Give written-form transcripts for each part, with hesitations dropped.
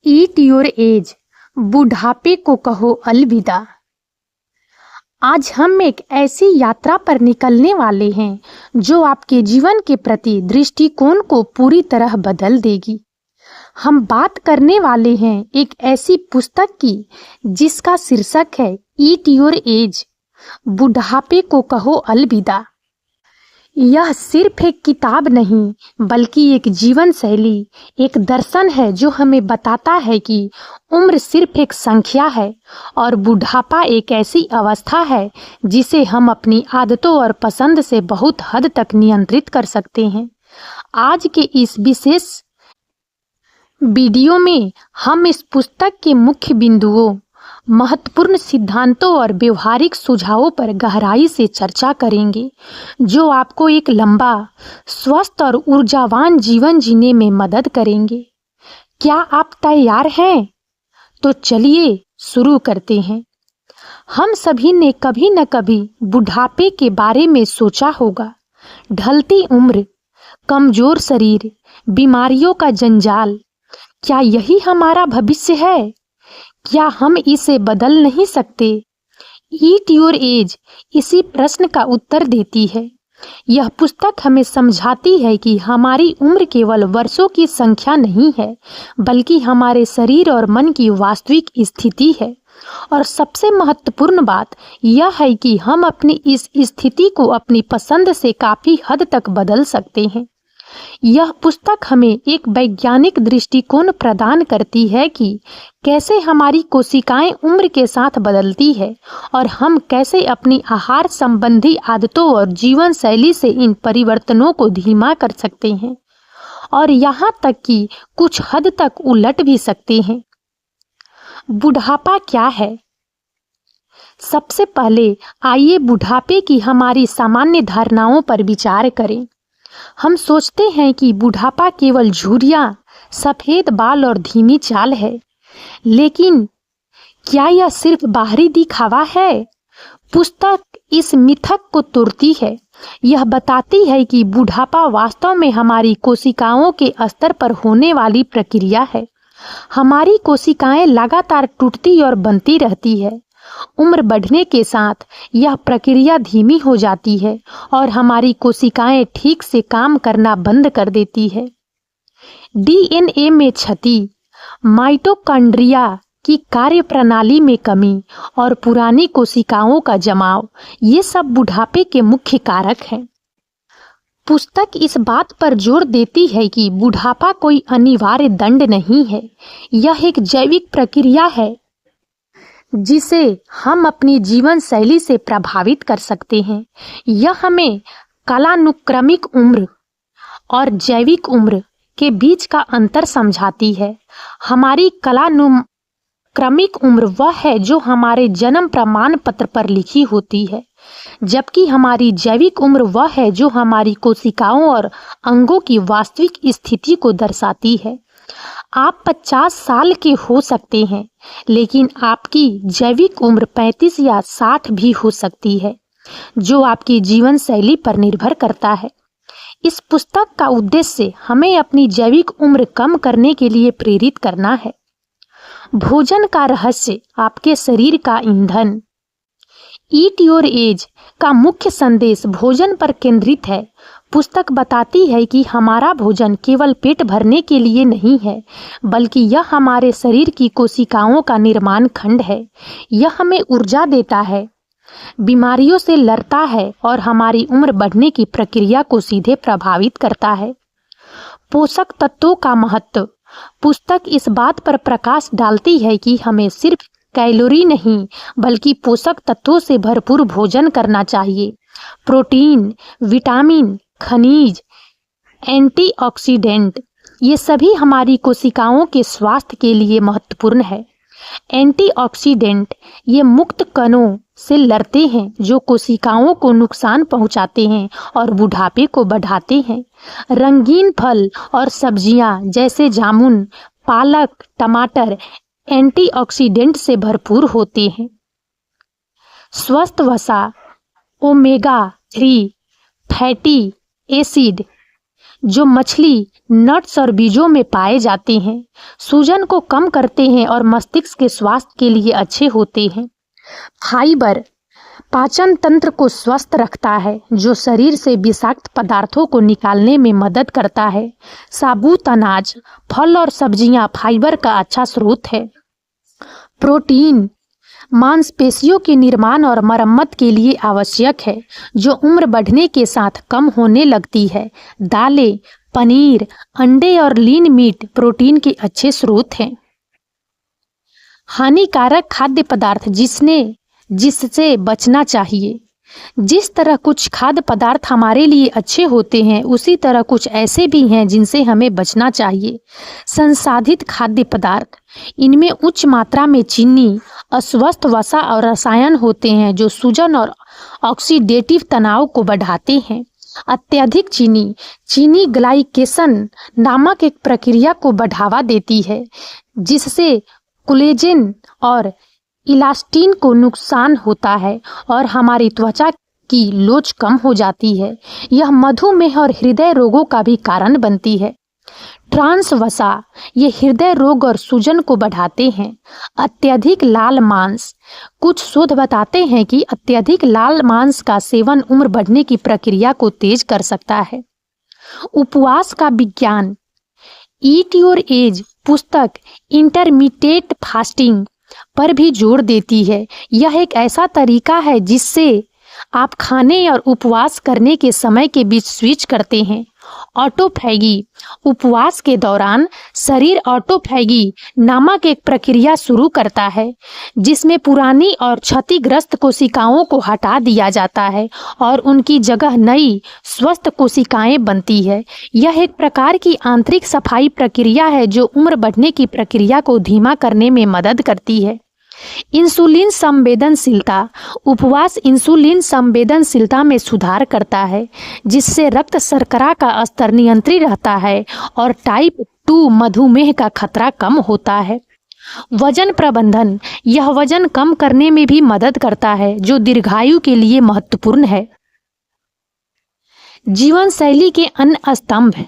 Eat your age, बुढ़ापे को कहो अलविदा। आज हम एक ऐसी यात्रा पर निकलने वाले हैं जो आपके जीवन के प्रति दृष्टिकोण को पूरी तरह बदल देगी। हम बात करने वाले हैं एक ऐसी पुस्तक की जिसका शीर्षक है ईट योर एज, बुढ़ापे को कहो अलविदा। यह सिर्फ एक किताब नहीं बल्कि एक जीवन शैली, एक दर्शन है जो हमें बताता है कि उम्र सिर्फ एक संख्या है और बुढ़ापा एक ऐसी अवस्था है जिसे हम अपनी आदतों और पसंद से बहुत हद तक नियंत्रित कर सकते हैं। आज के इस विशेष वीडियो में हम इस पुस्तक के मुख्य बिंदुओं, महत्वपूर्ण सिद्धांतों और व्यवहारिक सुझावों पर गहराई से चर्चा करेंगे जो आपको एक लंबा, स्वस्थ और ऊर्जावान जीवन जीने में मदद करेंगे। क्या आप तैयार हैं? तो चलिए शुरू करते हैं। हम सभी ने कभी न कभी बुढ़ापे के बारे में सोचा होगा। ढलती उम्र, कमजोर शरीर, बीमारियों का जंजाल, क्या यही हमारा भविष्य है? क्या हम इसे बदल नहीं सकते? ईट योर एज इसी प्रश्न का उत्तर देती है। यह पुस्तक हमें समझाती है कि हमारी उम्र केवल वर्षों की संख्या नहीं है, बल्कि हमारे शरीर और मन की वास्तविक स्थिति है। और सबसे महत्वपूर्ण बात यह है कि हम अपनी इस स्थिति को अपनी पसंद से काफी हद तक बदल सकते हैं। यह पुस्तक हमें एक वैज्ञानिक दृष्टिकोण प्रदान करती है कि कैसे हमारी कोशिकाएं उम्र के साथ बदलती है और हम कैसे अपनी आहार संबंधी आदतों और जीवन शैली से इन परिवर्तनों को धीमा कर सकते हैं और यहाँ तक कि कुछ हद तक उलट भी सकते हैं। बुढ़ापा क्या है? सबसे पहले आइए बुढ़ापे की हमारी सामान्य धारणाओं पर विचार करें। हम सोचते हैं कि बुढ़ापा केवल झुर्रियां, सफेद बाल और धीमी चाल है, लेकिन क्या यह सिर्फ बाहरी दिखावा है? पुस्तक इस मिथक को तोड़ती है। यह बताती है कि बुढ़ापा वास्तव में हमारी कोशिकाओं के स्तर पर होने वाली प्रक्रिया है। हमारी कोशिकाएं लगातार टूटती और बनती रहती है। उम्र बढ़ने के साथ यह प्रक्रिया धीमी हो जाती है और हमारी कोशिकाएं ठीक से काम करना बंद कर देती है। डीएनए में क्षति, माइटोकॉन्ड्रिया की कार्यप्रणाली में कमी और पुरानी कोशिकाओं का जमाव, ये सब बुढ़ापे के मुख्य कारक हैं। पुस्तक इस बात पर जोर देती है कि बुढ़ापा कोई अनिवार्य दंड नहीं है, यह एक जैविक प्रक्रिया है जिसे हम अपनी जीवन शैली से प्रभावित कर सकते हैं। यह हमें कालानुक्रमिक उम्र और जैविक उम्र के बीच का अंतर समझाती है। हमारी कालानुक्रमिक उम्र वह है जो हमारे जन्म प्रमाण पत्र पर लिखी होती है, जबकि हमारी जैविक उम्र वह है जो हमारी कोशिकाओं और अंगों की वास्तविक स्थिति को दर्शाती है। आप 50 साल के हो सकते हैं, लेकिन आपकी जैविक उम्र 35 या 60 भी हो सकती है, जो आपकी जीवन शैली पर निर्भर करता है। इस पुस्तक का उद्देश्य हमें अपनी जैविक उम्र कम करने के लिए प्रेरित करना है। भोजन का रहस्य, आपके शरीर का ईंधन। ईट योर एज का मुख्य संदेश भोजन पर केंद्रित है। पुस्तक बताती है कि हमारा भोजन केवल पेट भरने के लिए नहीं है, बल्कि यह हमारे शरीर की कोशिकाओं का निर्माण खंड है। यह हमें ऊर्जा देता है, बीमारियों से लड़ता है और हमारी उम्र बढ़ने की प्रक्रिया को सीधे प्रभावित करता है। पोषक तत्वों का महत्व। पुस्तक इस बात पर प्रकाश डालती है कि हमें सिर्फ कैलोरी नहीं बल्कि पोषक तत्वों से भरपूर भोजन करना चाहिए। प्रोटीन, विटामिन, खनिज, एंटीऑक्सीडेंट, ये सभी हमारी कोशिकाओं के स्वास्थ्य के लिए महत्वपूर्ण है। एंटीऑक्सीडेंट ये मुक्त कणों से लड़ते हैं जो कोशिकाओं को नुकसान पहुंचाते हैं और बुढ़ापे को बढ़ाते हैं। रंगीन फल और सब्जियां जैसे जामुन, पालक, टमाटर एंटीऑक्सीडेंट से भरपूर होते हैं। स्वस्थ वसा, ओमेगा 3 फैटी एसिड, जो मछली, नट्स और बीजों में पाए जाते हैं, सूजन को कम करते हैं और मस्तिष्क के स्वास्थ्य के लिए अच्छे होते हैं। फाइबर पाचन तंत्र को स्वस्थ रखता है, जो शरीर से विषाक्त पदार्थों को निकालने में मदद करता है। साबुत अनाज, फल और सब्जियां फाइबर का अच्छा स्रोत है। प्रोटीन मांसपेशियों के निर्माण और मरम्मत के लिए आवश्यक है, जो उम्र बढ़ने के साथ कम होने लगती है। दालें, पनीर, अंडे और लीन मीट प्रोटीन के अच्छे स्रोत हैं। हानिकारक खाद्य पदार्थ जिससे बचना चाहिए। जिस तरह कुछ खाद्य पदार्थ हमारे लिए अच्छे होते हैं, उसी तरह कुछ ऐसे भी हैं जिनसे हमें बचना चाहिए। संसाधित खाद्य पदार्थ, इनमें उच्च मात्रा में चीनी, अस्वस्थ वसा और रसायन होते हैं जो सूजन और ऑक्सीडेटिव तनाव को बढ़ाते हैं। अत्यधिक चीनी ग्लाइकेशन नामक एक प्रक्रिया को बढ़ावा देती है, जिससे कोलेजन और इलास्टिन को नुकसान होता है और हमारी त्वचा की लोच कम हो जाती है। यह मधुमेह और हृदय रोगों का भी कारण बनती है। ट्रांस वसा, ये हृदय रोग और सूजन को बढ़ाते हैं। अत्यधिक लाल मांस, कुछ शोध बताते हैं कि अत्यधिक लाल मांस का सेवन उम्र बढ़ने की प्रक्रिया को तेज कर सकता है। उपवास का विज्ञान, ईट योर एज पुस्तक इंटरमिटेंट फास्टिंग पर भी जोर देती है। यह एक ऐसा तरीका है जिससे आप खाने और उपवास करने के समय के बीच स्विच करते हैं। ऑटोफैगी, उपवास के दौरान शरीर ऑटोफैगी नामक एक प्रक्रिया शुरू करता है, जिसमें पुरानी और क्षतिग्रस्त कोशिकाओं को हटा दिया जाता है और उनकी जगह नई स्वस्थ कोशिकाएं बनती है। यह एक प्रकार की आंतरिक सफाई प्रक्रिया है जो उम्र बढ़ने की प्रक्रिया को धीमा करने में मदद करती है। इंसुलिन संवेदनशीलता, उपवास इंसुलिन संवेदनशीलता में सुधार करता है, जिससे रक्त शर्करा का स्तर नियंत्रित रहता है और टाइप 2 मधुमेह का खतरा कम होता है। वजन प्रबंधन, यह वजन कम करने में भी मदद करता है, जो दीर्घायु के लिए महत्वपूर्ण है। जीवन शैली के अन्य स्तंभ,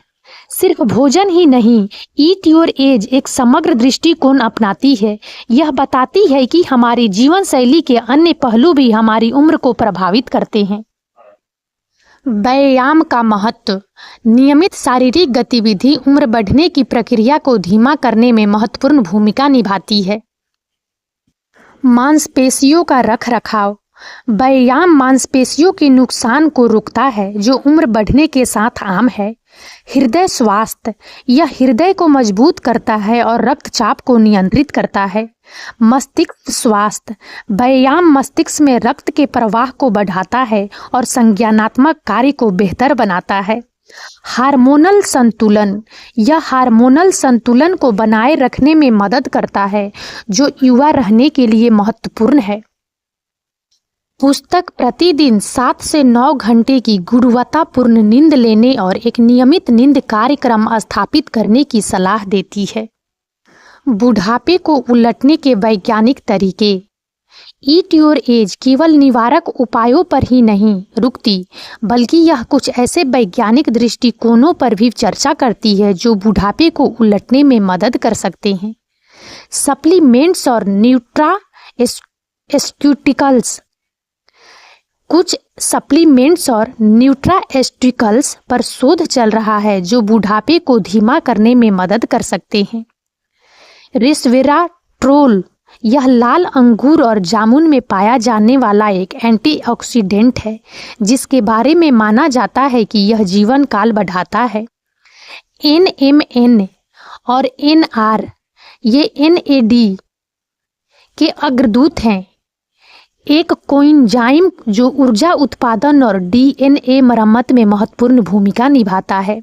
सिर्फ भोजन ही नहीं, ईट योर एज एक समग्र दृष्टिकोण अपनाती है। यह बताती है कि हमारी जीवन शैली के अन्य पहलू भी हमारी उम्र को प्रभावित करते हैं। व्यायाम का महत्व, नियमित शारीरिक गतिविधि उम्र बढ़ने की प्रक्रिया को धीमा करने में महत्वपूर्ण भूमिका निभाती है। मांसपेशियों का रखरखाव, व्यायाम मांसपेशियों के नुकसान को रोकता है, जो उम्र बढ़ने के साथ आम है। हृदय स्वास्थ्य, यह हृदय को मजबूत करता है और रक्तचाप को नियंत्रित करता है। मस्तिष्क स्वास्थ्य, व्यायाम मस्तिष्क में रक्त के प्रवाह को बढ़ाता है और संज्ञानात्मक कार्य को बेहतर बनाता है। हार्मोनल संतुलन, यह हार्मोनल संतुलन को बनाए रखने में मदद करता है, जो युवा रहने के लिए महत्वपूर्ण है। पुस्तक प्रतिदिन 7 से 9 घंटे की गुणवत्तापूर्ण नींद लेने और एक नियमित नींद कार्यक्रम स्थापित करने की सलाह देती है। बुढ़ापे को उलटने के वैज्ञानिक तरीके, ईट योर एज केवल निवारक उपायों पर ही नहीं रुकती, बल्कि यह कुछ ऐसे वैज्ञानिक दृष्टिकोणों पर भी चर्चा करती है जो बुढ़ापे को उलटने में मदद कर सकते हैं। सप्लीमेंट्स और न्यूट्रास्यूटिकल्स, कुछ सप्लीमेंट्स और न्यूट्रास्यूटिकल्स पर शोध चल रहा है जो बुढ़ापे को धीमा करने में मदद कर सकते हैं। रेस्वेराट्रोल, यह लाल अंगूर और जामुन में पाया जाने वाला एक एंटीऑक्सीडेंट है, जिसके बारे में माना जाता है कि यह जीवन काल बढ़ाता है। NMN और NR, ये NAD के अग्रदूत हैं, एक कोएंजाइम जो ऊर्जा उत्पादन और DNA मरम्मत में महत्वपूर्ण भूमिका निभाता है।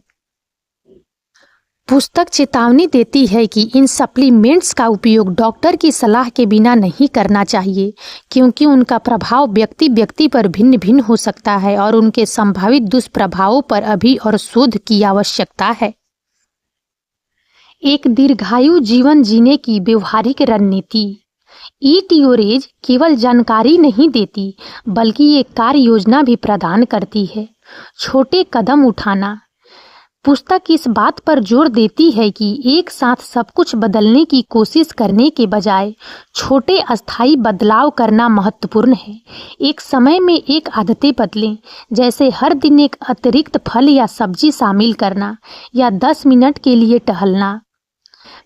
पुस्तक चेतावनी देती है कि इन सप्लीमेंट्स का उपयोग डॉक्टर की सलाह के बिना नहीं करना चाहिए, क्योंकि उनका प्रभाव व्यक्ति पर भिन्न भिन्न हो सकता है और उनके संभावित दुष्प्रभावों पर अभी और शोध की आवश्यकता है। एक दीर्घायु जीवन जीने की व्यवहारिक रणनीति, ईट योर एज केवल जानकारी नहीं देती, बल्कि एक कार्य योजना भी प्रदान करती है। छोटे कदम उठाना, पुस्तक इस बात पर जोर देती है कि एक साथ सब कुछ बदलने की कोशिश करने के बजाय छोटे अस्थायी बदलाव करना महत्वपूर्ण है। एक समय में एक आदतें बदलें, जैसे हर दिन एक अतिरिक्त फल या सब्जी शामिल करना या 10 मिनट के लिए टहलना।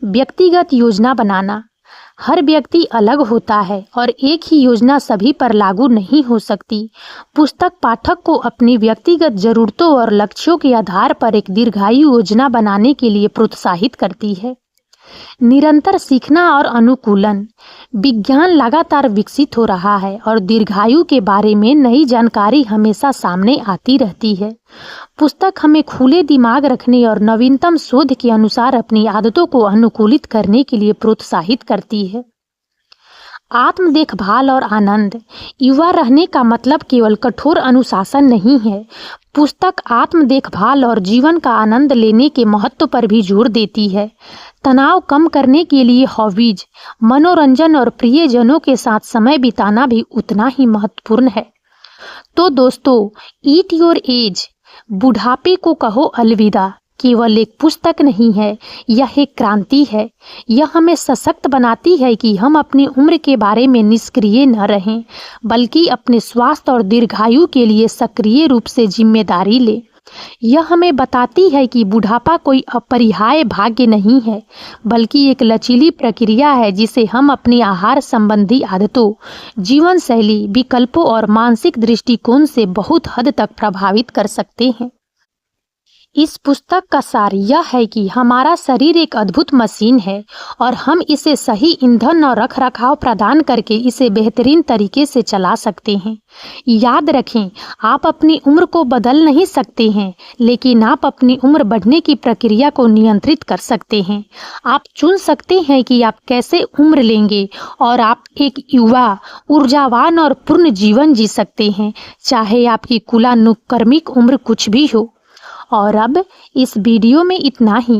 व्यक्तिगत योजना बनाना। हर व्यक्ति अलग होता है और एक ही योजना सभी पर लागू नहीं हो सकती। पुस्तक पाठक को अपनी व्यक्तिगत जरूरतों और लक्ष्यों के आधार पर एक दीर्घायु योजना बनाने के लिए प्रोत्साहित करती है। निरंतर सीखना और अनुकूलन। विज्ञान लगातार विकसित हो रहा है और दीर्घायु के बारे में नई जानकारी हमेशा सामने आती रहती है। पुस्तक हमें खुले दिमाग रखने और नवीनतम शोध के अनुसार अपनी आदतों को अनुकूलित करने के लिए प्रोत्साहित करती है। आत्म देखभाल और आनंद। युवा रहने का मतलब केवल कठोर अनुशासन नहीं है। पुस्तक आत्म देखभाल और जीवन का आनंद लेने के महत्व पर भी जोर देती है। तनाव कम करने के लिए हॉबीज, मनोरंजन और प्रियजनों के साथ समय बिताना भी उतना ही महत्वपूर्ण है। तो दोस्तों, ईट योर एज, बुढ़ापे को कहो अलविदा, केवल एक पुस्तक नहीं है, यह एक क्रांति है। यह हमें सशक्त बनाती है कि हम अपनी उम्र के बारे में निष्क्रिय न रहें, बल्कि अपने स्वास्थ्य और दीर्घायु के लिए सक्रिय रूप से जिम्मेदारी लें। यह हमें बताती है कि बुढ़ापा कोई अपरिहार्य भाग्य नहीं है, बल्कि एक लचीली प्रक्रिया है जिसे हम अपनी आहार संबंधी आदतों, जीवन शैली, विकल्पों और मानसिक दृष्टिकोण से बहुत हद तक प्रभावित कर सकते हैं। इस पुस्तक का सार यह है कि हमारा शरीर एक अद्भुत मशीन है और हम इसे सही ईंधन और रखरखाव प्रदान करके इसे बेहतरीन तरीके से चला सकते हैं। याद रखें, आप अपनी उम्र को बदल नहीं सकते हैं, लेकिन आप अपनी उम्र बढ़ने की प्रक्रिया को नियंत्रित कर सकते हैं। आप चुन सकते हैं कि आप कैसे उम्र लेंगे और आप एक युवा, ऊर्जावान और पूर्ण जीवन जी सकते हैं, चाहे आपकी कुलानुक्रमिक उम्र कुछ भी हो। और अब इस वीडियो में इतना ही।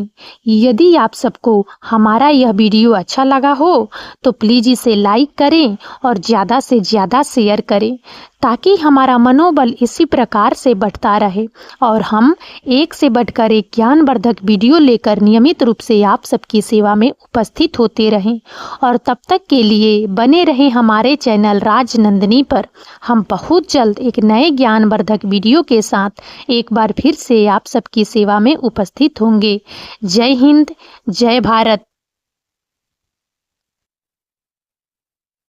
यदि आप सबको हमारा यह वीडियो अच्छा लगा हो तो प्लीज़ इसे लाइक करें और ज़्यादा से ज़्यादा शेयर करें, ताकि हमारा मनोबल इसी प्रकार से बढ़ता रहे और हम एक से बढ़कर एक ज्ञानवर्धक वीडियो लेकर नियमित रूप से आप सबकी सेवा में उपस्थित होते रहें। और तब तक के लिए बने रहें हमारे चैनल राजनंदिनी पर। हम बहुत जल्द एक नए ज्ञानवर्धक वीडियो के साथ एक बार फिर से आप सबकी सेवा में उपस्थित होंगे। जय हिंद, जय भारत।